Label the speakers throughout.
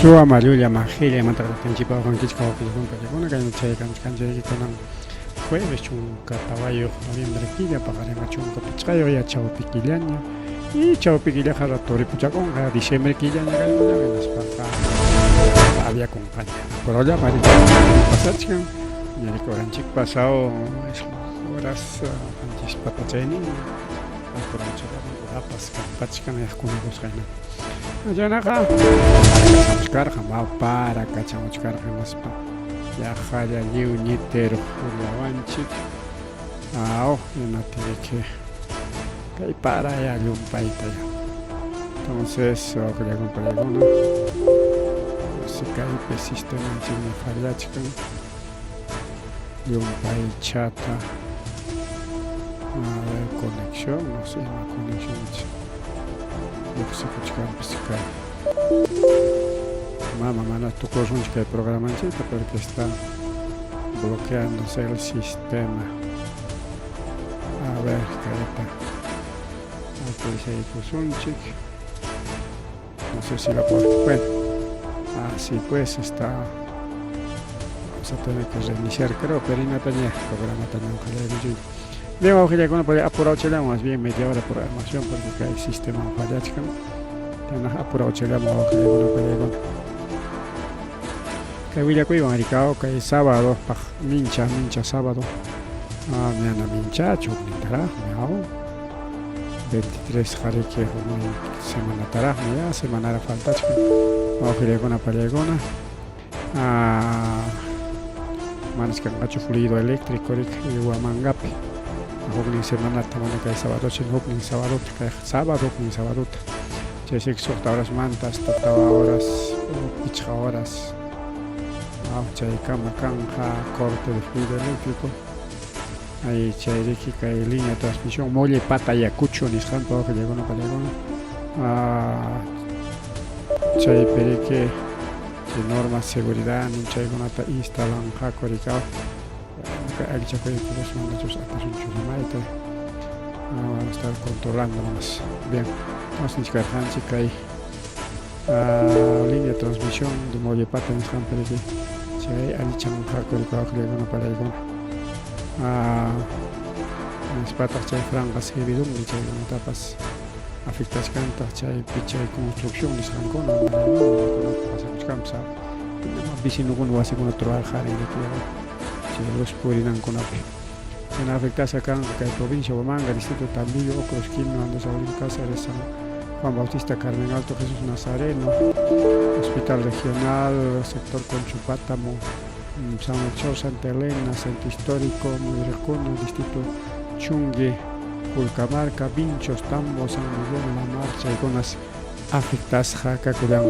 Speaker 1: Sua Mariulia Magelia Matra Principal con Kichka con que se canche con jueves chunka tabayo noviembre quilla pagaremos chunka pichayo ya chao piquilaño y chao piquilla jara tori puchacón a diciembre quilla ya gallo ya venas para había compañía por allá María pasachkan y el coranchik pasado horas antes papacheni por mucho rapas pachkan ya con los gaina allá naga buscar jamás para cachamos buscar jamás pa ya jaya liu nitero juliawanchik ao no tiene que hay para ya un paita ya entonces que le compré alguna se cae el sistema de fallachkan y un país chata a ver conexión no sé una conexión lo que se escucha Mamá, tu cosa es que el programa porque está bloqueándose el sistema. A ver, careta. Aquí se hizo un chic. No sé si lo puedo. Bueno, así pues está. Vamos a tener que reiniciar, creo, pero no tenía el programa también. Bien, vamos a ir con apurado chela, más bien media hora de programación porque hay sistema fallachkan. Tenemos apurado chela, vamos a ir con una que voy a cuidar maricao que es sábado mincha sábado me han minchacho taraj me 23 jare que semana taraj me semana falta vamos a ir con una palegona manes que han hecho fluido eléctrico y guamangapi a semana también que es sábado sin sábado que se exhorta horas mantas toda horas picha horas cama canja corte de fluido eléctrico ahí chayriki que hay línea de transmisión molle pata yacucho ni están todo que llegó una palegona chay perique que normas seguridad ni chay con ata instalan jacoricao el chaco de los manachos hasta un churamaite vamos a estar controlando más bien vamos a indicar que hay línea de transmisión de molle pata ni están perique chay ali chanca coricao que llegó una palegona las patas chay frangas que vidum ni chay con tapas afectas canta chay picha y construcción ni san con pasamos camsa vecino con base con otro aljar y de tierra chay los purinan con ape en afectas acá en provincia de Manga distrito Tambillo Ocrosquín ando salir casa de San Juan Bautista Carmen Alto Jesús Nazareno Hospital Regional sector Conchupátamo San Melchor, Santa Elena, Centro Histórico, Mudrecono, Distrito Chungue, Pulcamarca, Vinchos, Tambo, San Miguel, La Marcha y con las afectas jaca cuyan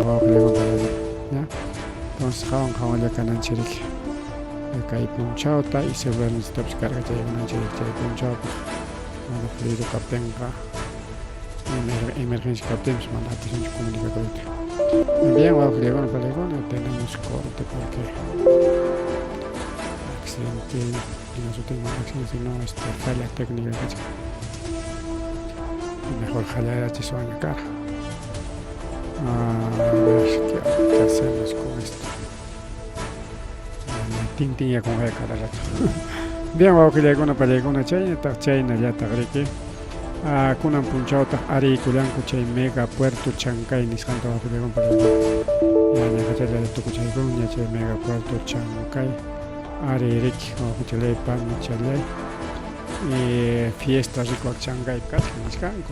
Speaker 1: ya entonces jawan ya canan chirik acá hay punchauta y seguramente está carga chay una chay punchauta mana fluido captenga emergencia captemos manda atención comunicatoria. Bien, vamos a llegar al tenemos corte porque accidente y nosotros no accidente sino falla técnica mejor jalar a chisoaña cara. A ver qué hacemos con esto. Tintinya con el cada rato. Bien, vamos a llegar una pelea con una chaina ya está que kunan punchauta ari kulanku chay mega puerto Chancay nisqanta wapullawan palawan ña kachalla tukuchaykun ña chay mega puerto Chancay ari riki wapuchallaypa michalay fiesta rikuak Chancay kachka nisqanku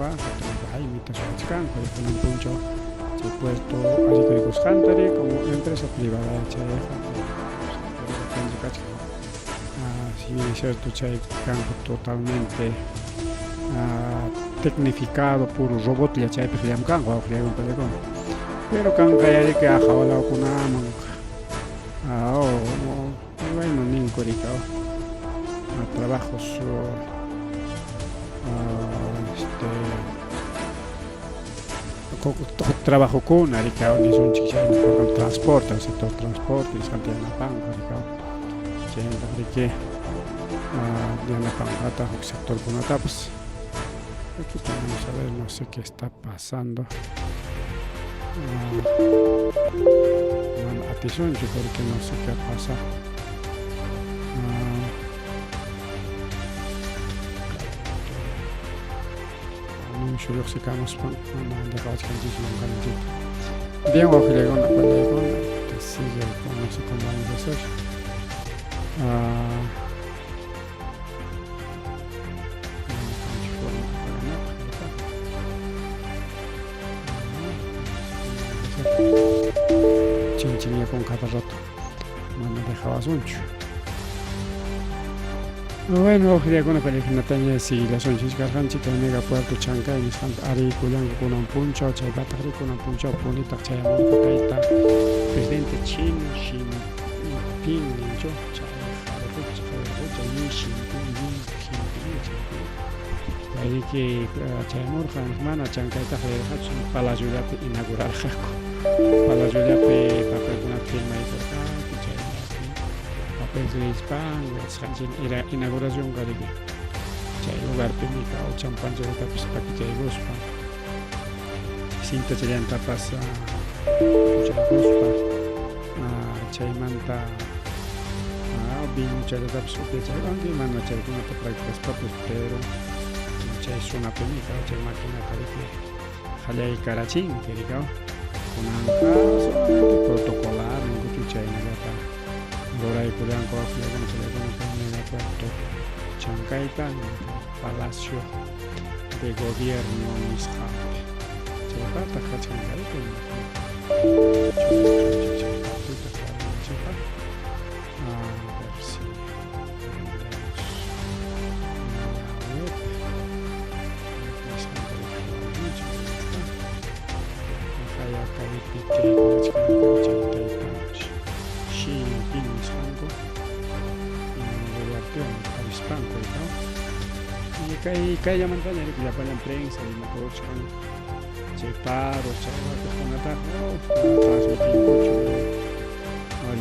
Speaker 1: jaimita suwachkanku kunan punchaw chay puerto ari rikusqantari como empresa privada chay kachka si bien es cierto chay kanku totalmente tecnificado puro robot ya chay pejliam kan wa khliam pelekon pero kan kaya que a jawala kuna man bueno nin korika trabajos trabajo con arika ni son chicha por transporte el sector transporte y Santiago pan korika chay que de la pangata el sector con etapas. Aquí vamos a ver, no sé qué está pasando. Atención, yo creo que no sé qué pasa. Anuncio los que vamos a bien, voy a ir con la película. Sigue, no sé cómo vamos a hacer. Chinchilla con cada rato me dejaba suncho. Bueno, ojalá con la película tenía si la sonchis garganchita mega puerto Chancay mis ari kulangu con un puncho chay batari con un puncho punita chay amor presidente chino Xi Jinping yo chay ahí que chay amor mana Chancay ta para ayudar a inaugurar para ayudar a papel una firma importante papel de Hispania era inauguración gariga chay lugar público o champán de tapas para que chay guspa cinta chayan tapas chay guspa chay manta bin chay tapas de chay aunque mano chay una prácticas papel pero chay es una pública chay máquina tarike jalay karachín que diga solamente protocolar en Guchuchay Nagata Dora y Kulan Coffee con teléfono con el puerto Chancaita Palacio de Gobierno Misjate Chepata Chancayta a ver si kaya montaña que ya para la prensa y me cochen che paro che con atajo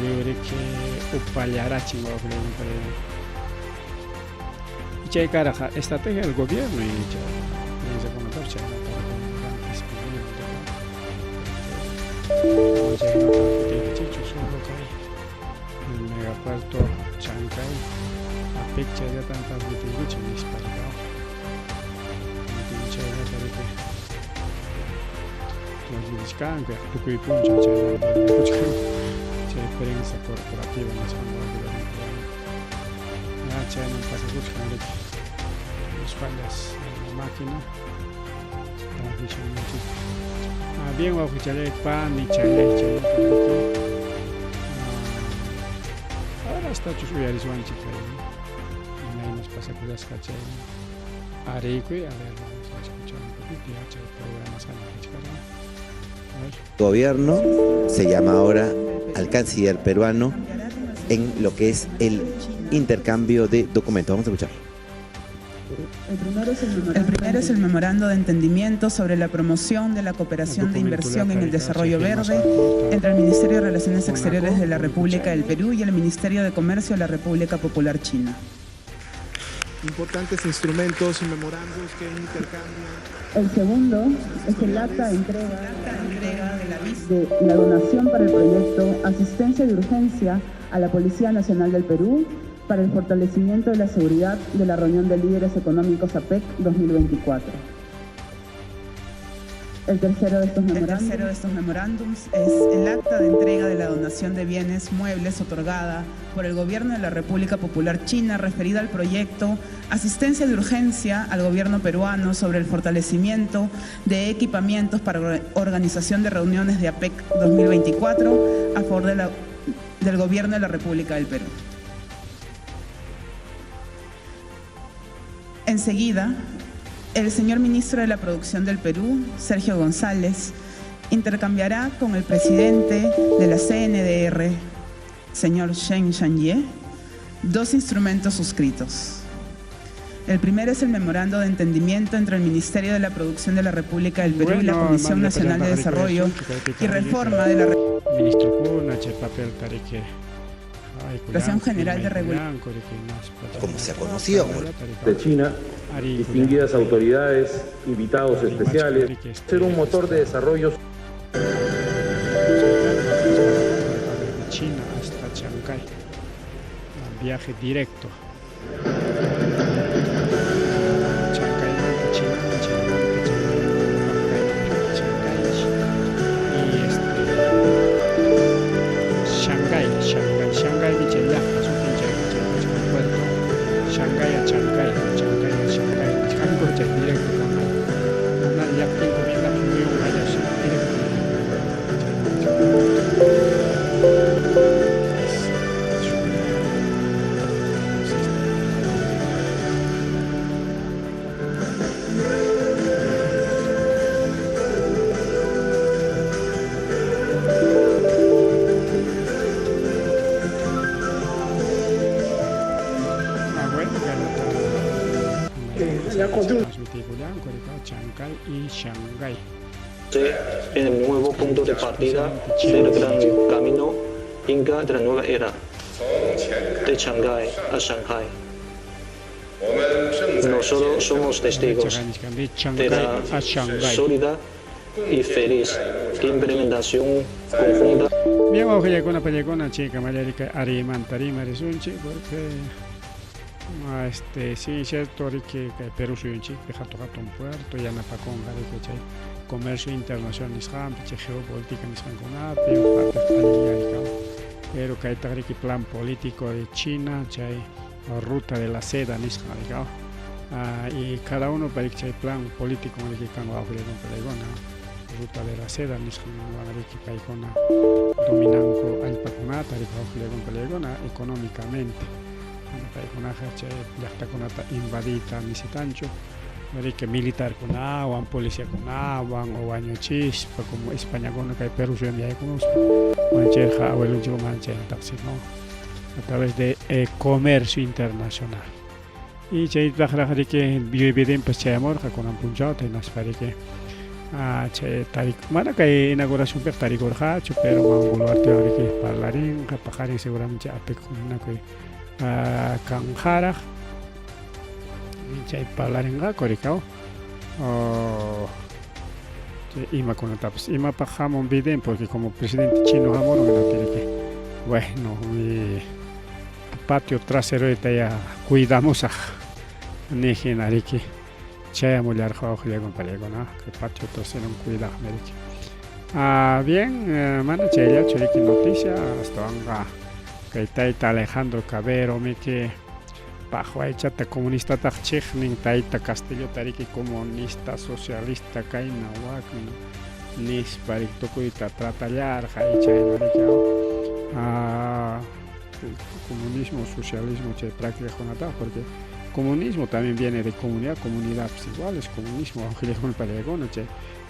Speaker 1: libre que upallara chingo y che caraja estrategia del gobierno y che prensa con atajo el megapuerto Chancay a fecha de tantas litigios disparado que tu y puncha chay prensa corporativa en la chay no pasa las fallas en la máquina bien voy a escucharle pan y chay ahora está chuchuya y suan chica y ahí nos pasa con las cachay areco y a ver vamos a escuchar un poquito ya chay programas a la chica.
Speaker 2: Gobierno se llama ahora al canciller peruano en lo que es el intercambio de documentos. Vamos a escuchar.
Speaker 3: El primero es el memorando de entendimiento sobre la promoción de la cooperación de inversión en el desarrollo verde entre el Ministerio de Relaciones Exteriores de la República del Perú y el Ministerio de Comercio de la República Popular China.
Speaker 4: Importantes instrumentos y memorandos que intercambian.
Speaker 3: El segundo es el acta de entrega de la donación para el proyecto Asistencia de Urgencia a la Policía Nacional del Perú para el fortalecimiento de la seguridad de la reunión de líderes económicos APEC 2024. El tercero de estos memorándums es el acta de entrega de la donación de bienes muebles otorgada por el Gobierno de la República Popular China referida al proyecto Asistencia de Urgencia al Gobierno peruano sobre el fortalecimiento de equipamientos para organización de reuniones de APEC 2024 a favor del Gobierno de la República del Perú. Enseguida, el señor ministro de la Producción del Perú, Sergio González, intercambiará con el presidente de la CNDR, señor Zheng Shanye, dos instrumentos suscritos. El primero es el memorando de entendimiento entre el Ministerio de la Producción de la República del Perú y la Comisión Nacional de Desarrollo y Reforma de la Relación General de Regulación.
Speaker 2: Como se ha conocido.
Speaker 5: De China, distinguidas autoridades, invitados especiales, ser un motor de desarrollo.
Speaker 1: De China hasta Shanghái, un viaje directo. Shanghái dice ya, es un pinche puerto. Shanghái a Shanghái, Shanghái a Shanghái. Shanghái directo también. Ya tengo bien la reunión allá, directo. Shanghái y Shanghái.
Speaker 6: En el nuevo punto de partida del gran camino inca de la nueva era, de Shanghái a Shanghái. Nosotros somos testigos de la sólida y feliz implementación conjunta.
Speaker 1: Bien, ojo, ya con la película, chica, Mariarica, Ariman, Tarima, Resunchi, porque sí, cierto que Perú soy un chico, deja tocar un puerto, ya no para congar que hay comercio internacional, geopolítica, pero que hay plan político de China, hay ruta de la seda, y cada uno para que hay plan político, ruta de la seda, dominando al pacunata, económicamente. Ya está con invadida ni se tancho, que militar con agua, policía con agua, o baño chispa, como España con que Perú se envía con mancheja o el último manche a través de comercio internacional. Y ya hay que vivir en Pachamor con un punchado, tenés para que mana que inauguración per tarik orja, pero mangulo arte que parlarín, pajarín seguramente a pecuna que Kanjara, chay parlaren ga korikao, ima con tapas, ima pajamon biden porque como presidente chino jamón no tiene que, bueno, mi patio trasero está ya cuidamos a Nijenariki, chay mular jauja con palegona, que patio trasero cuida América. Bien, mano chay choriki noticia hasta anga. Que está Alejandro Cabero, que bajo chata comunista tachechning, taita Castillo tariki comunista, socialista, kaina wak, nis parito kuita tratallar, haicha comunismo, socialismo, che práctica con ata, porque comunismo también viene de comunidad pues igual es comunismo, aunque con palegona, che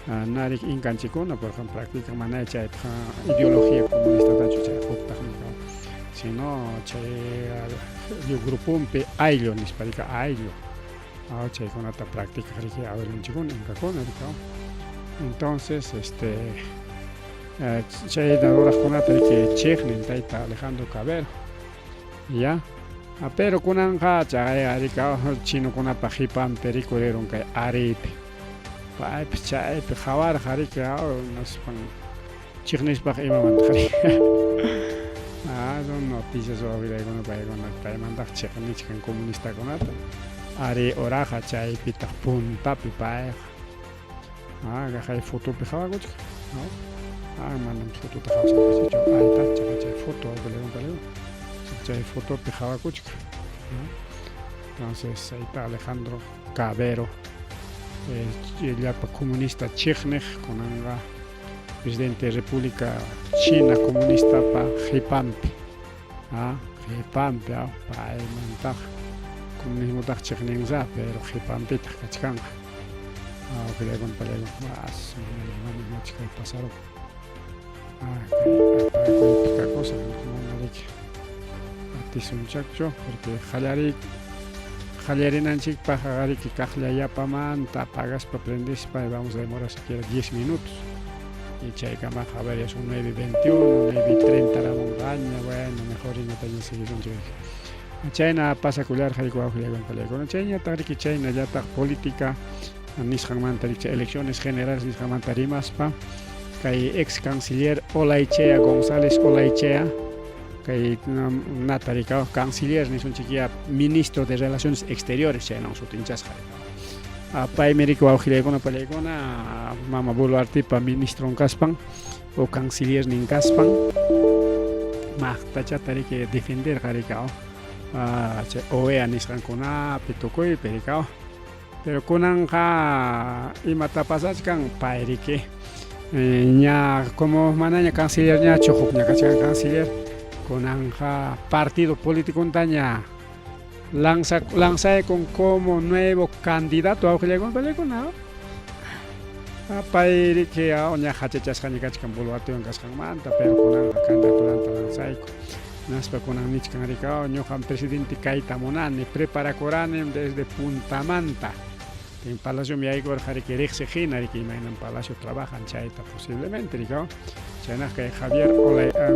Speaker 1: narik incanchicona, por ejemplo, práctica manacha ideología comunista tacho che sino yo grupumpi ayllo nisparika ayllo chaykunata practicariki abuelinchikuna inkakuna rikaw. Entonces chay dadurajkunata riki chiqnin tayta Alejandro Cabero ya pero kunanja chay arikaw chinokunapa qipanpi rikurirun kay Aripi paypis chaypi qawarqa riki naspan chiqnispaq imamanta qari son noticias wawilaykuna paykuna paymantaq chiqnichkan comunistakunata Ari oraqa chaypitaq puntapi payqa kay fotopi qawakuchka manam fotota qawsanqachu ayta chay foto wawilaykunpalay chay fotopi qawakuchka entonces ayta Alejandro Cabero llapa comunista chiqniq kunanqa presidente de República China comunista pa qipanpi qipanpi paymantaq comunismo taq chiqninsa pero qipampitaq kachkanqa wawilaykunpalaykun mas manachkay pasaron kay cosa manariki atisunchakchu porque qallarinanchikpaq qhariki kaqllayapamanta pagaspa prendispa vamos a demorar siquiera 10 minutos y chaykamaq a ver es un 9:21 9:30 la montaña bueno mejor y no taña seguirunchik chayna pasakullar qhariku wawqillaykunpalaykuna chayñataq riki chaynallataq política nisqanmanta riki elecciones generales nisqanmanta rimaspa kay ex canciller Olaichea González Olaichea kay nata rikaw canciller nisunchikia ministro de relaciones exteriores chaynawan sutinchasqa paymi riki wawqillaykunapalaykuna mama Boluartipa ministron kaspan o canciller nin kaspan maqtachata riki defender rikaw chay OEA nisqankunapi tukuypi rikaw pero kunanqa imata pasachkan pay riki ña como manaña canciller ñachu hukña kachkan canciller kunanja partido político ña lanzaykun como nuevo candidato wawqillaykunpalaykuna pay riki ña hachachasqaña kachkan Boluartiwan kasqanmanta pero kunanja candidaturanta lanzaykun naspa kunan nichkan rikaw ñuqan presidente kayta munani preparakurani desde puntamanta en Palacio Miaygor qhariki riqsi hina riki imaynan Palacio trabajan chayta posiblemente rikaw chaynaq kay Javier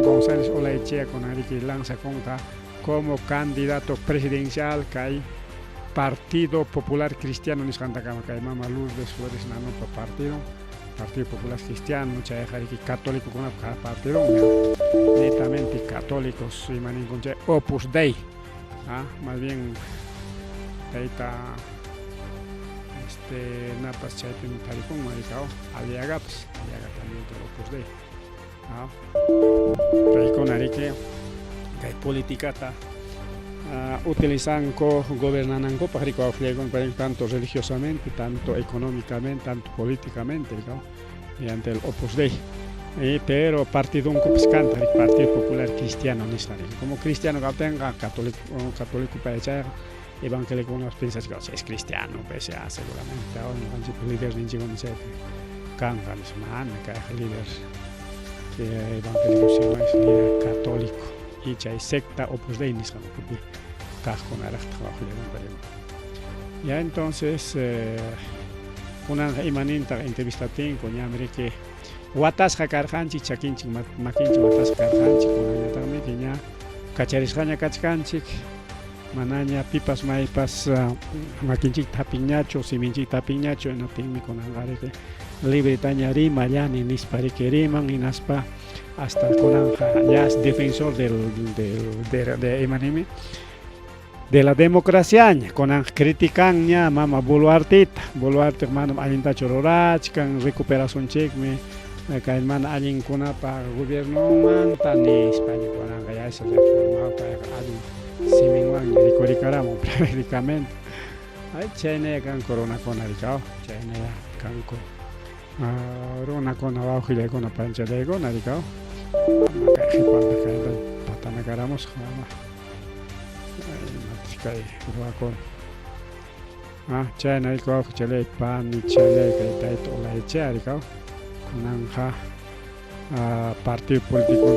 Speaker 1: González Olaichea kunan riki lanzakunqa como candidato presidencial kay Partido Popular Cristiano nisqantakama kay mama Lourdes Flores nanupa Partido Popular Cristiano chay qhariki católico kunapa partido netamente católicos imaninkum chay Opus Dei más bien tayta napas chaypi tarikun marikaw aliagapas aliaga también de Opus Dei paykuna riki kay politikata utilizanko gobernanankupaq riki wawqillaykunpalaykun tanto religiosamente tanto económicamente tanto políticamente rikaw mediante el Opus Dei pero partidunkupas kanta riki Partido Popular Cristiano nisqa riki como cristiano kaptinqa católico paychay evangélico unos piensas que es cristiano pese a seguramente ahora líderes ninchikuna chaypi kanqa nismana kay líder evangélico sino es líder católico y chay secta Opus Dei nisqankupi kaqkunaraqtaq wawqillaykunpalaykun ya entonces kunanqa imanintaq entrevistatinku ñami riki watasqa karqanchik chakinchik makinchik watasqa karqanchik kunañataqmi ña kacharisqaña kachkanchik manaña pipas maypas makinchik tapiñachu siminchik tapiñachu hinaptinmi kunanqa riki libretaña rima llani nispa riki riman hinaspa hasta kunanqa ya es defensor de imanimi de la democracia kunanqa criticanña mama Boluarte manam allintachu rurachkan recuperasunchikmi kay mana allinkunapa gobiernomanta nispa kunanqa ya es reformado payqa allin siminwan rikurikaramun prácticamente chaynaya kanku runakuna rikaw chaynaya kanku runakuna wawqillaykuna panchalaykuna rikaw kay qhipanta kayta patanakaramusqa kay ruwakuna chayna riki wawqichalay pani chalay kay tayta Olaichea rikaw kunanqa partido político